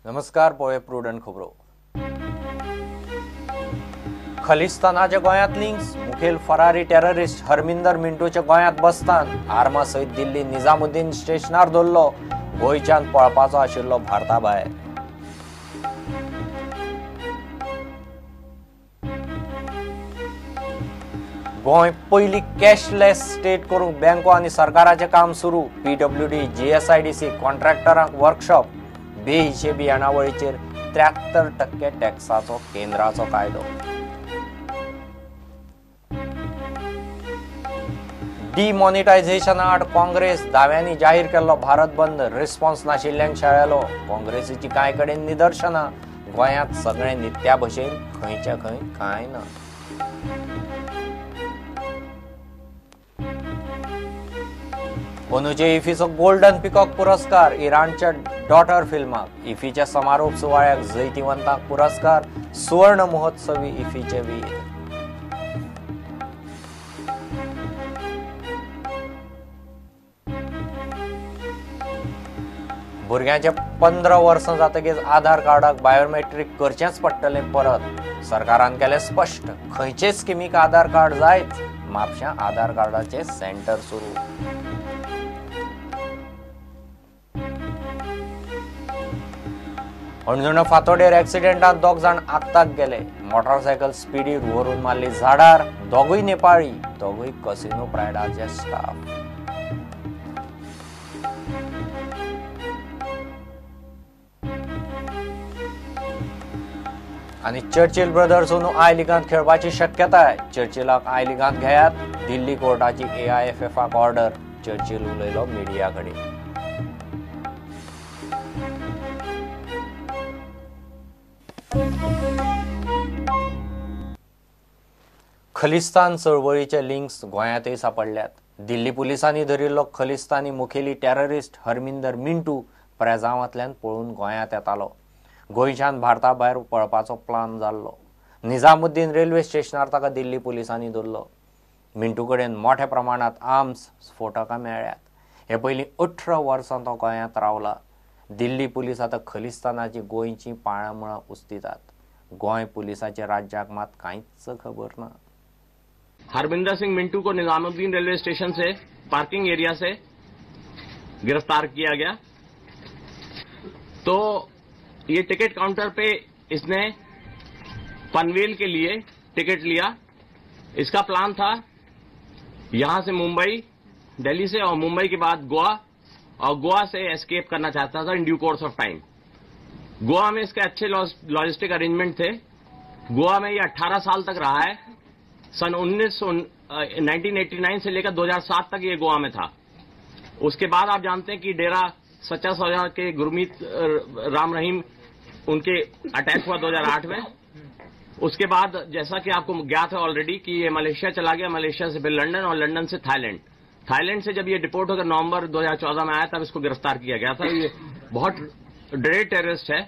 नमस्कार पोळे प्रुडंट खबरो खलिस्तानाच्या गोंयांत लिंक्स मुखेल फरारी टेररिस्ट हरमिंदर मिंटूच्या गोंयांत बसतान आर्मा सयत दिल्ली निजामुद्दीन स्टेशनार दवरलो गोंयच्यान पळपाचो आशिल्लो भारता भायर गोंय पयली कॅशलेस स्टेट करूंक बँको आनी सरकाराचें काम सुरू PWD GSIDC कॉन्ट्रॅक्टरांक वर्कशॉप बेहिशेबी येणावळीचेर 73% टॅक्साचो केंद्राचो कायदो डिमॉनिटायझेशना आड काँग्रेस दाव्यांनी जाहीर केल्लो भारत बंद रिस्पॉन्स नाशिल्ल्यांक शाळेलो काँग्रेसीची कांय कडेन निदर्शनां गोंयांत सगळें नित्या भशेन खंयच्या खंय कांय ना अनुजे इफीचो गोल्डन पिकॉक पुरस्कार इराणच्या डॉटर फिल्माक इफीच्या समारोप सुवाळ्याक जैतिवंतांक पुरस्कार सुवर्ण महोत्सवी इफीचे वीर भुरग्यांचे 15 वर्सां जातकीच आधार कार्डाक बायोमेट्रीक करचेंच पडटलें परत सरकारान केलें स्पश्ट खंयचे स्किमीक आधार कार्ड जायच म्हापश्यां आधार कार्डाचे सेंटर सुरू अणजुणा फातोडेर एक्सिडेंटात 2 जाण आगताक गेले मोटारसायकल स्पीडीर व्हरून मारली झाडार दोगूय नेपाळी दोगूय कसिनो प्रायडाचे स्टाफ आनी चर्चिल ब्रदर्स अंदू आय लिगांत खेळपाची शक्यताय चर्चिलाक आय लिगांत घेयात दिल्ली कोर्टाची AIFFाक ऑर्डर चर्चिल उलयलो मिडिया कडेन खलिस्तान चळवळीचे लिंक्स गोंयांतय सापडल्यात दिल्ली पुलिसांनी धरिल्लो खलिस्तानी मुखेली टेररिस्ट हरमिंदर मिंटू प्रेजांवांतल्यान पळून गोंयांत येतालो गोंयच्यान भारता भायर पळपाचो प्लान जाल्लो निजामुद्दीन रेल्वे स्टेशनार ताका दिल्ली पुलिसांनी धरलो मिंटू कडेन मोठ्या प्रमाणात आर्म्स स्फोटकां मेळ्ळ्यात हे पयलीं 18 वर्सां तो गोंयांत रावला दिल्ली पुलीस आतां खलिस्तानाची गोंयची पाळंमुळां उस्तितात गोंय पुलिसाचे राज्याक मात कांयच खबर ना हरमिंदर सिंह मिंटू को निजामुद्दीन रेलवे स्टेशन से पार्किंग एरिया से गिरफ्तार किया गया तो ये टिकट काउंटर पे इसने पनवेल के लिए टिकट लिया इसका प्लान था यहां से मुंबई दिल्ली से और मुंबई के बाद गोवा और गोवा से एस्केप करना चाहता था in due course of time Goa में इसके अच्छे लॉजिस्टिक अरेंजमेंट थे गोवा में ये 18 साल तक रहा है सन 1989 से लेकर 2007 तक ये गोवा में था उसके बाद आप जानते हैं कि डेरा सच्चा सौदा के गुरमीत राम रहीम उनके अटैक हुआ 2008 में उसके बाद जैसा कि आपको ज्ञात है ऑलरेडी कि ये मलेशिया चला गया मलेशिया से फिर लंदन और लंदन से थाईलैंड से जब ये डिपोर्ट होकर नवंबर 2014 में आया तब इसको गिरफ्तार किया गया था ये बहुत ड्रेड टेररिस्ट है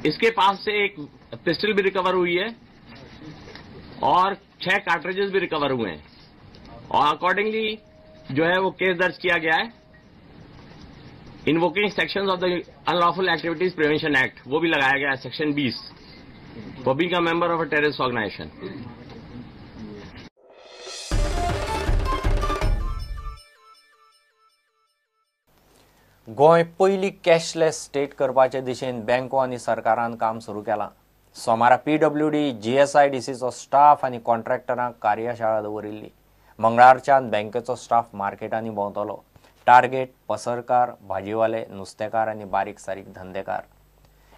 इसके पास से एक पिस्टल भी रिकवर हुई है और 6 कार्ट्रिजेस भी रिकवर हुए हैं और अकॉर्डिंगली जो है वो केस दर्ज किया गया है invoking sections of the unlawful activities prevention act वो भी लगाया गया है section 20 for being a member of a terrorist organisation Goa पयली कॅशलेस स्टेट करपाचे दिशेन बँको आनी सरकारान काम सुरू केलां सोमारा PWD GSIDCचो स्टाफ आनी कॉन्ट्रॅक्टरांक कार्यशाळा दवरिल्ली मंगळारच्यान बँकेचो स्टाफ मार्केटांनी भोंवतलो टार्गेट पसरकार भाजीवाले नुस्तेकार आनी बारीक सारीक धंदेकार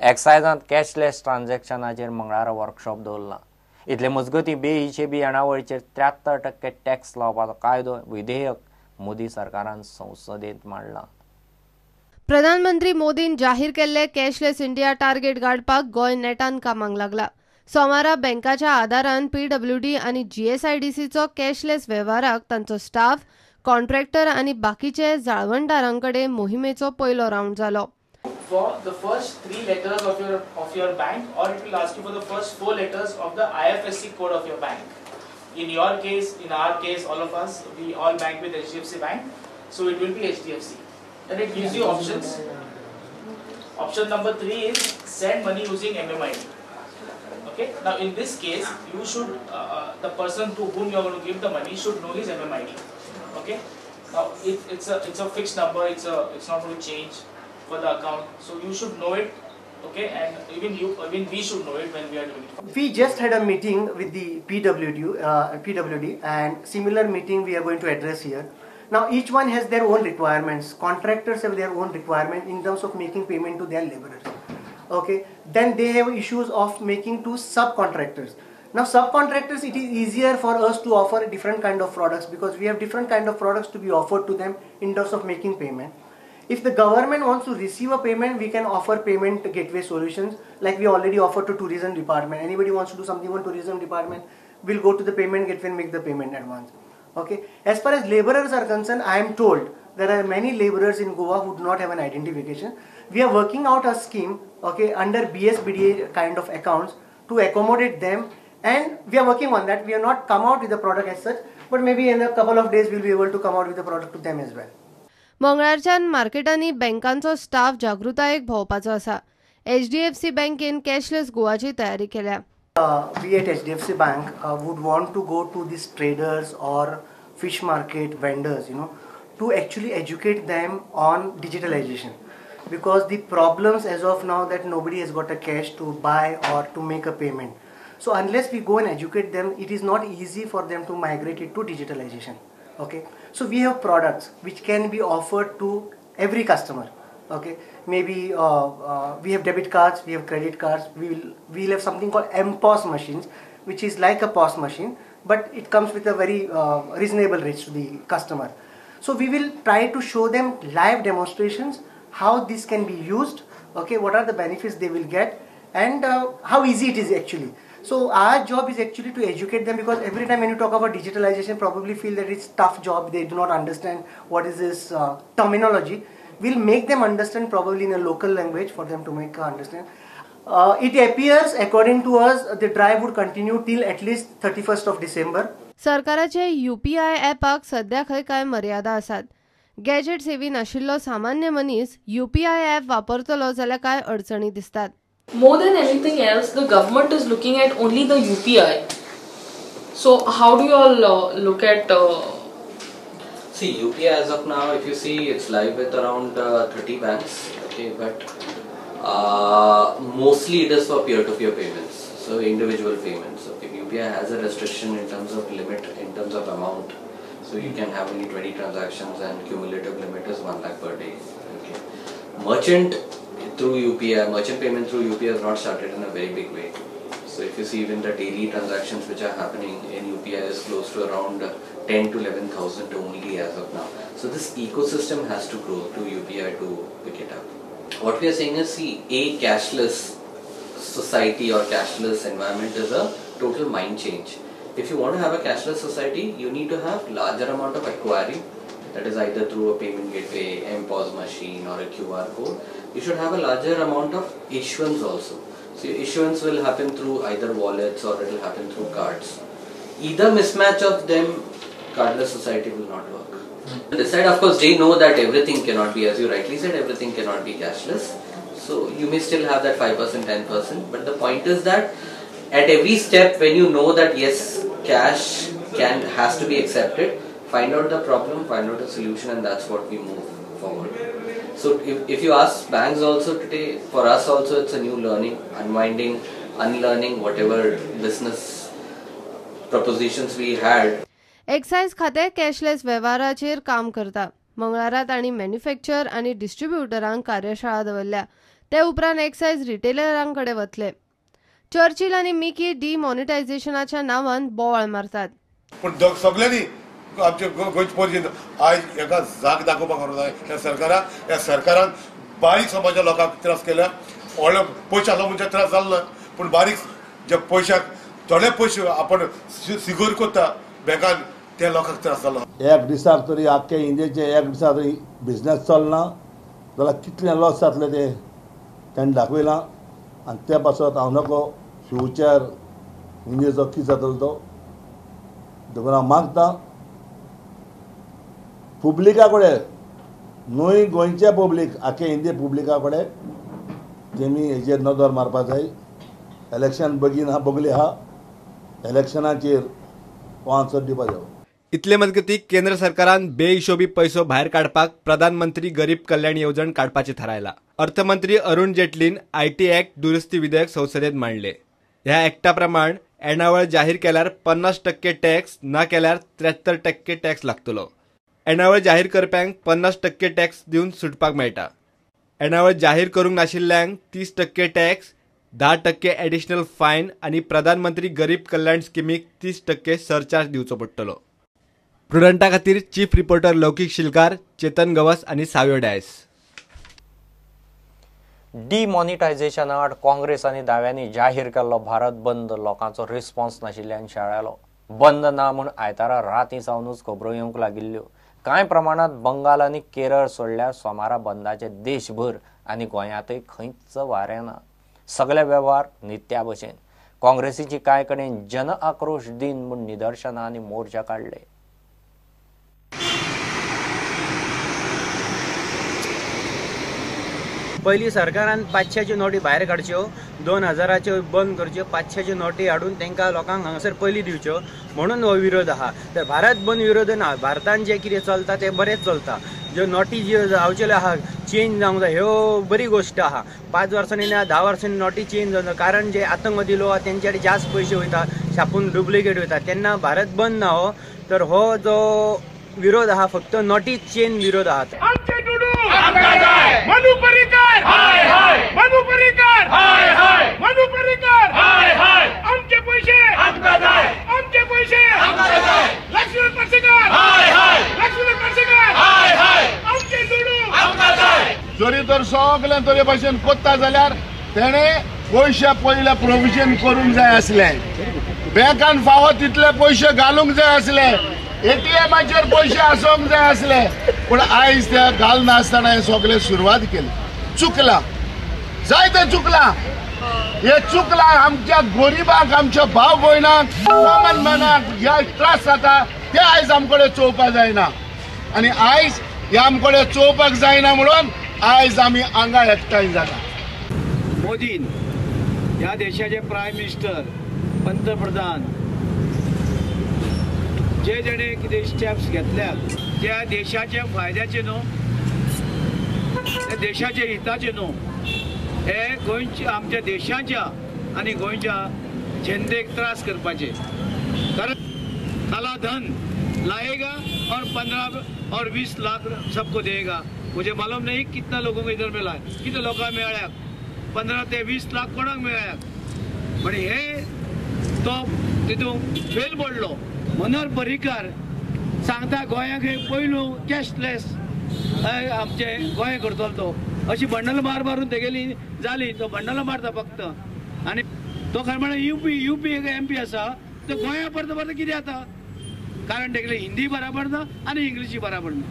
एक्सायजांत कॅशलेस ट्रान्झॅक्शनाचेर मंगळारा वर्कशॉप दवरला इतले मजगतीं बेहिशेबी येणावळीचेर 73% टॅक्स लावपाचो कायदो विधेयक मोदी सरकारान संसदेंत मांडला प्रधानमंत्री मोदीन जाहीर केल्ले कॅशलेस इंडिया टार्गेट गाडपाक गोंय नेटान कामाक लागला सोमारा बँकाच्या आदारान PWD आनी GSIDCचो कॅशलेस वेव्हाराक तांचो स्टाफ कॉन्ट्रॅक्टर आनी बाकीचे जाळवणदारांकडे मोहिमेचो पयलो राउंड जालो For the first 3 letters of your bank, or it will ask you for the first 4 letters of the IFSC code of your bank. In your case, in our case, all of us, we all bank with HDFC Bank, so it will be HDFC. And it gives you options. Option number 3 is send money using MMID. Okay. Now in this case, you should the person to whom you are going to give the money should know his MMID. Okay. Now it's a fixed number. It's not going to change for the account. So you should know it. Okay, and even we should know it when we are doing it. We just had a meeting with the PWD, and similar meeting we are going to address here. Now each one has their own requirements. Contractors have their own requirement in terms of making payment to their laborers. Okay, then they have issues of making to subcontractors. Now subcontractors, it is easier for us to offer different kind of products because we have different kind of products to be offered to them in terms of making payment. If the government wants to receive a payment, we can offer payment gateway solutions like we already offer to tourism department. Anybody wants to do something on tourism department, we'll go to the payment gateway and make the payment advance. Okay. As far as laborers are concerned, I am told there are many laborers in Goa who do not have an identification. We are working out a scheme, okay, under BSBDA kind of accounts to accommodate them, and we are working on that. We have not come out with the product as such, but maybe in a couple of days we'll be able to come out with the product to them as well. मंगळारच्यान मार्केटांनी बँकांचो staff जागृतायेक भोंवपाचो आसा. HDFC बँकेन cashless गोवाची तयारी केल्या. We at HDFC Bank would want to go to these traders or fish market vendors, to actually educate them on digitalization, because the problems as of now that nobody has got a cash to buy or to make a payment. So unless we go and educate them, it is not easy for them to migrate it to digitalization. Okay, so we have products which can be offered to every customer. Okay, maybe we have debit cards, we have credit cards, we'll have something called MPOS machines, which is like a POS machine, but it comes with a very reasonable rates to the customer. So we will try to show them live demonstrations how this can be used. Okay, what are the benefits they will get, and how easy it is actually. So our job is actually to educate them, because every time when you talk about digitalization, probably feel that it's tough job, they do not understand what is this terminology. We'll make them understand probably in a local language for them to make understand. It appears, according to us, the drive would continue till at least 31st of December. सरकाराचे UPI ॲपाक सध्या खंय काय मर्यादा आसात. Gadget सेवी नाशिल्लो सामान्य मनीस UPI ॲप वापरतलो जाल्यार काय अडचणी दिसतात. More than anything else, the government is looking at only the UPI. So how do you all look at... See, UPI as of now, if you see, it's live with around 30 banks, okay, but mostly it is for peer-to-peer payments, so individual payments. Okay, UPI has a restriction in terms of limit, in terms of amount, so you can have only 20 transactions and cumulative limit is 1 lakh per day. Okay, merchant payment through UPI has not started in a very big way. So if you see, even the daily transactions which are happening in UPI is close to around 10 to 11,000 only as of now. So this ecosystem has to grow to UPI to pick it up. What we are saying is, see, a cashless society or cashless environment is a total mind change. If you want to have a cashless society, you need to have larger amount of acquiring, that is either through a payment gateway, MPOS machine or a QR code. You should have a larger amount of issuance also. So issuance will happen through either wallets or it will happen through cards. Either mismatch of them, cardless society will not work. This side, of course, they know that everything cannot be, as you rightly said, everything cannot be cashless. So you may still have that 5%, 10%. But the point is that at every step, when you know that yes, cash has to be accepted, find out the problem, find out the solution, and that's what we move forward. So if you ask banks also today, for us also it's a new learning, unwinding, unlearning whatever business propositions we had. Excise खाते cashless व्यवहाराचेर काम करता. मंगळारा तांणी manufacture आनी डिस्ट्रीब्युटरांक कार्यशाळा दवरल्या. ते उपरांत एक्सायज रिटेलरांकडे वतले. चर्चिल आनी मिकी डिमॉनिटायझेशनाच्या नांवान बोवाळ मारतात. पण सगळ्यांनी आमचे गोंयचे पर्यंत आयज एका जाग दाखोवपाक जाय. ह्या सरकारान बारीक समाजा लोकांक त्रास केल्या. व्हडल्या पयशे आसा म्हणजे त्रास जालो ना, पूण बारीक जे पयशाक थोडे पयशे आपण सिगोर करता बँकान, त्या लोकांक त्रास जालो. एक दिसाक तरी आख्या इंडियेचे एक दिसाक तरी बिझनेस चलना जाल्यार कितलें लॉस जातलें ते ताणें दाखयलां. आनी त्या पासत हांव नको फ्युचर इंडियेचो कितें जातलो तो देखून हांव मागता पब्लिका कडेन, न्हय गोंयच्या पब्लीक, आख्या इंडिये पब्लिका कडेन तेमी हेजेर नदर मारपा जाय. इलेक्शन बेगीन बोगले आहा, इलेक्शनाचेर तो आन्सर दिवपा जाय. इतले मजगतीं केंद्र सरकारान बेहिशोबी पैसो भायर काडपाक प्रधानमंत्री गरीब कल्याण येवजण काडपाचें थारायलां. अर्थमंत्री अरुण जेटलीन आयटी एक्ट दुरुस्ती विधेयक संसदेत मांडले. ह्या एक्टा प्रमाण येणावळ जाहीर केल्यार 50% टॅक्स ना केल्यार 73% टॅक्स लागतलो. येणावळ जाहीर करप्यांक 50% टॅक्स दिवन सुटपाक मेळटा. येणावळ जाहीर करूंक नाशिल्ल्यांक 30% टॅक्स, 10% एडिशनल फायन आनी प्रधानमंत्री गरीब कल्याण स्किमीक 30% सरचार्ज दिवचो पडटलो. प्रुडंटा खातीर चीफ रिपोर्टर लौकीक शिलकार, चेतन गवस आनी साव्यो डायस. डिमॉनिटायझेशना आड काँग्रेस आनी दाव्यांनी जाहीर केल्लो भारत बंद लोकांचो रिस्पॉन्स नाशिल्ल्यान शाळेलो. बंद ना म्हूण आयतारा रातीं सावनूच खबरो येवंक लागिल्ल्यो. कांय प्रमाणात बंगाल आनी केरळ सोडल्यार सोमारा बंदाचे देशभर आनी गोंयांतय खंयच वारें ना. सगळे वेव्हार नित्या भशेन. काँग्रेसीची कांय कडेन जन आक्रोश दिन म्हूण निदर्शनां आनी मोर्चा काडले. पयलीं सरकारान 500च्यो नोटी भायर काडच्यो, 2000च्यो बंद करच्यो, 500च्यो नोटी हाडून तांकां लोकांक हांगासर पयलीं दिवच्यो म्हणून हो विरोध आहा. तर भारत बंद विरोध ना. भारतान जें कितें चलता तें बरेंच चलता. ज्यो नोटी ज्यो जावच्यो आहा चेंज जावंक जाय ह्यो बरी गोश्ट आहा. 5 वर्सांनी ना 10 वर्सांनी नोटी चेंज जावंक जाय. कारण जे आतंकवादी लोक आहा तेंचे कडेन जास्त पयशे वयता, छापून डुप्लिकेट वयता. तेन्ना भारत बंद ना हो. तर हो जो विरोध आहा फक्त नोटी चेंज विरोध आहा. मनु पर्रीकर हाय हाय, मनु पर्रीकर हाय हाय, मनु पर्रीकर हाय हाय. आमचे पैसे आमकां जाय, आमचे पैसे आमकां जाय. लक्ष्मण पर्रीकर हाय हाय, लक्ष्मण पर्रीकर हाय हाय. आमचे दुडू आमकां जाय. जरी तर सगळे तरे भाशेन कोत्ता जाल्यार तेणे पयशे पयले प्रोविजन करूंक जाय आसलें. बँकान फावो तितले पयशे घालूंक जाय आसले. एटीएमाचेर पयशे आसोंक जाय आसले. पूण आयज ते घालनासतना हे सगळे सुरवात केली. चुकला, जायते चुकला. हे चुकला आमच्या गरीबांक, आमच्या भाव भयणांक, कॉमन मॅनाक ह्या त्रास जाता ते आयज आमकडे चोवपाक जायना. आनी आयज हे आमकडे चोवपाक जायना म्हणून आयज आमी हांगा एकठांय जाता. मोदीन ह्या देशाचे प्रायम मिनिस्टर, पंतप्रधान जे जेणे कितें स्टेप्स घेतल्यात त्या देशाच्या फायद्याचे न्हू, त्या देशाच्या हिताचे न्हू. हे गोंयच्या आमच्या देशाच्या आनी गोंयच्या जनतेक त्रास करपाचे. कारण काला धन लाएगा और 15 और 20 लाख सबको देगा. मुझे मालूम नहीं कितना लोगों को इधर मिला, कितने लोकांक मेळ्ळ्या. 15 ते 20 लाख कोणाक मेळ्ळ्या. पण हे तो तितून फेल पडलो. मनोहर पर्रीकर सांगता गोंयाक हे पयलू कॅशलेस आमचे गोंय करतलो तो. अशी बंडल मारून तेगेली जाली. तो बंडल मारता फक्त. आनी तो खरें म्हळ्यार यूपी MP आसा तो गोंया परत कितें जाता. कारण तेगेले हिंदी बराबर ना आनी इंग्लिशी बराबर ना.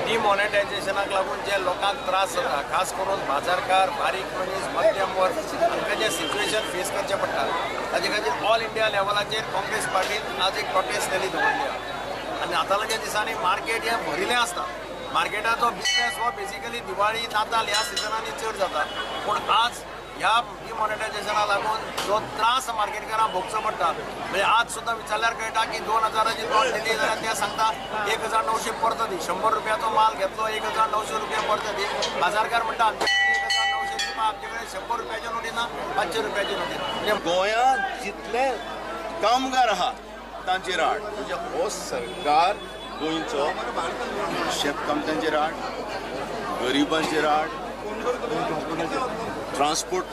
डिमॉनिटायझेशनाक लागून जे लोकांक त्रास जाता, खास करून बाजारकार, बारीक मनीस, मध्यम वर्ग हांकां जे सिच्युएशन फेस करचें पडटा ताजे खातीर ऑल इंडिया लेवलाचेर काँग्रेस पार्टीन आज एक प्रोटेस्ट रॅली दवरली. आनी आतांच्या दिसांनी मार्केट हें भरिल्लें आसता. मार्केटाचो बिजनेस हो बेसिकली दिवाळी, नाताल ह्या सिजनांनी चड जाता. पूण आज ह्या डिमॉनिटायझेशनाक लागून जो त्रास मार्केटकारांक भोगचो पडटा, म्हणजे आज सुद्दां विचारल्यार कळटा की 2000ची नोट दिली जाल्यार ते सांगता 1900 परत दी. 100 रुपयाचो माल घेतलो 1900 रुपया परत दी. बाजारकार म्हणटा आमचे 1900 आमचे कडेन 100 रुपयाच्यो नोटी ना, 500 रुपयाच्यो नोटी. म्हणजे गोंयांत जितले कामगार आहा तांचेर आड, म्हणजे हो सरकार गोंयचो शेतकामत्यांचेर आड, गरिबांचेर आड, ट्रान्सपोर्ट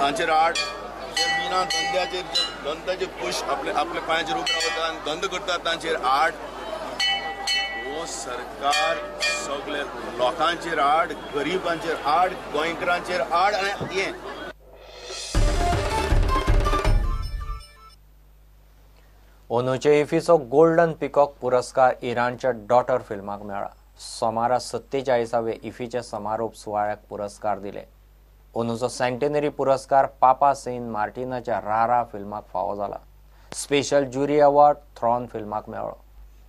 तांचेर आड, जे मिना धंद्याचे पयशे आपल्या पांयाचेर उबे रावतात आनी धंदो करतात तांचेर आड. हो सरकार सगळे लोकांचेर आड, गरिबांचेर आड, गोंयकारांचेर आड. आनी हें ओनूचे इफीचो गोल्डन पिकॉक पुरस्कार इराणच्या डॉटर फिल्माक मेळ्ळा. सोमारा 47वे इफीचे समारोप सुवाळ्याक पुरस्कार दिले. ओनूचो सेंटेनरी पुरस्कार पापा सेंट मार्टिनाच्या रारा फिल्माक फावो जाला. स्पेशल ज्युरी अवॉर्ड थ्रॉन फिल्माक मेळ्ळो.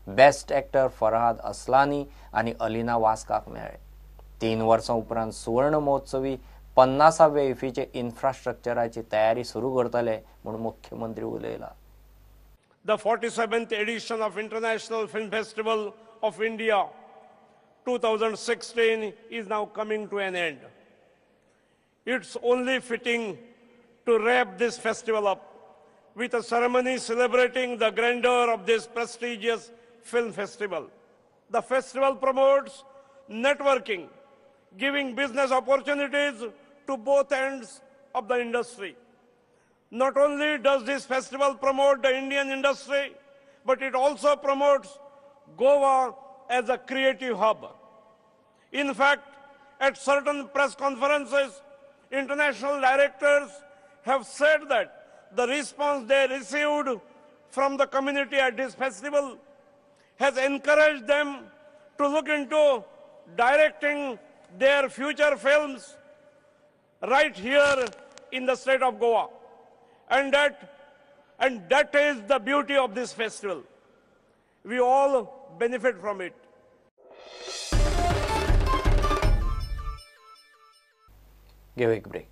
बेस्ट एक्टर फरहाद असलानी आनी अलिना वास्काक मेळ्ळे. 3 वर्सां उपरांत सुवर्ण महोत्सवी 50व्या इफ्फीचे इन्फ्रास्ट्रक्चराची तयारी सुरू करतले म्हणून मुख्यमंत्री उलयला. The 47th edition of International Film Festival of India 2016 is now coming to an end. It's only fitting to wrap this festival up with a ceremony celebrating the grandeur of this prestigious film festival. The festival promotes networking, giving business opportunities to both ends of the industry. Not only does this festival promote the Indian industry, but it also promotes Goa as a creative hub. In fact, at certain press conferences, international directors have said that the response they received from the community at this festival has encouraged them to look into directing their future films right here in the state of Goa. And that is the beauty of this festival. We all benefit from it. Give a break.